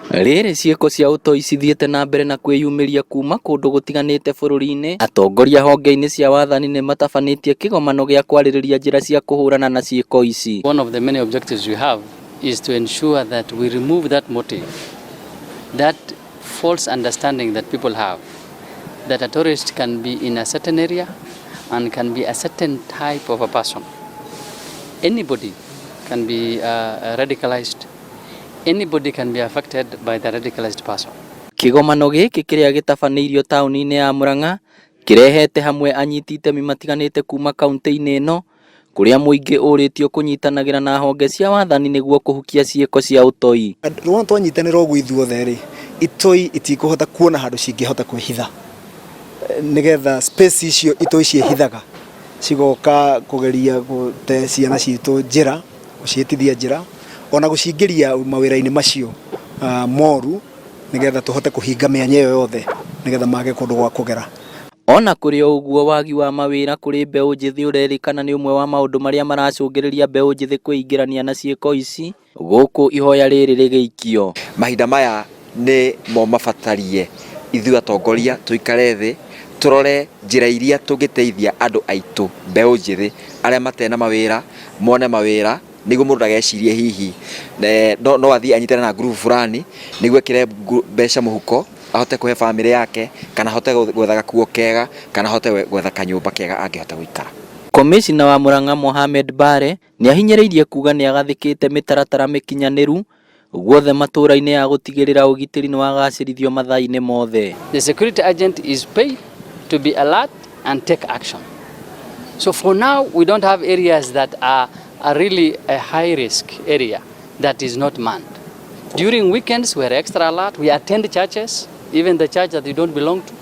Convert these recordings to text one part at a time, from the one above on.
Rĩrĩ ciiko cia ũtoi cithiĩte na mbere na kwĩyumĩria kuuma kũndũ gũtiganĩte bũrũri-inĩ. Atongoria honge-inĩ cia wathani nĩ matabanĩtie kigomano gĩa kwarĩrĩria njĩra cia kuhurana na ciiko ici. One of the many objectives we have is to ensure that we remove that motive, that false understanding that people have, that a tourist can be in a certain area and can be a certain type of a person. Anybody can be radicalized. Anybody can be affected by the radicalized person. Kigomano gĩkĩ kĩrĩa gĩtabanĩirio taũni-inĩ ya Murang'a kirehete hamwe anyiti itemi matiganĩte kuma kaunti-inĩ ĩno, kũrĩa Muingi ũrĩtio kunyitanagira na honge cia wathani nĩguo kũhukia ciiko cia ũtoi. Rĩrĩa twanyitanĩra ũguo ithuothe rĩ, itoi itikũhota kuona handũ cingĩhota kwĩhitha, nĩgetha space icio itoi ciĩhithaga cigoka kũgeria gũte ciana citũ njĩra, gũciĩtithia njĩra, ona gũcingĩria mawĩra-inĩ macio moru, nĩgetha tũhote kũhinga mĩanya ĩyo yothe, nĩgetha mage kũndũ gwa kũgera. Ona kũrĩ ũguo wagi wa mawĩra kũrĩ mbeũ njĩthĩ ũrerĩkana nĩ ũmwe wa maũndũ marĩa maracũngĩrĩria mbeũ njĩthĩ kwĩingĩrania na ciiko ici, gũkũ ihoya rĩrĩ rĩgĩikio. Mahinda maya nĩ mo mabatarie ithuĩ atongoria tũikare thĩ tũrore njĩra iria tũngĩteithia andũ aitũ mbeũ njĩthĩ arĩa matena mawĩra mone mawĩra, nĩguo mũndũ ndagecirie hihi no athiĩ anyitane na group fulani nĩguo ekĩre mbeca mũhuko ahote kũhe famĩlĩ yake, kana ahote gwetha gakuo kega, kana ahote gwetha kanyũmba kega angĩhota gũikara. Komishina wa Murang'a Mohamed Bare nĩ ahinyĩrĩirie kuga nĩ agathĩkĩte mĩtaratara mĩkinyanĩru guothe matũũra-inĩ ya gũtigĩrĩra ũgitĩri nĩ wagacĩrithio mathaa-inĩ mothe. The security agent is paid to be alert and take action. So for now we don't have areas that are really a high risk area that is not manned. During weekends we are extra alert, we attend churches, even the church that you don't belong to.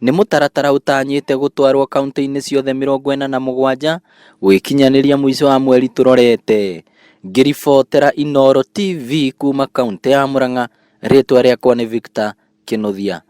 Nĩ mũtaratara ũtanyĩte gũtwarwo kaunti-inĩ ciothe 47 gwĩkinyanĩria mũico wa mweri tũrorete. Ngĩribotera Inooro TV kuma kaunti ya Murang'a, rĩtwa rĩakwa nĩ Victor Kĩnuthia.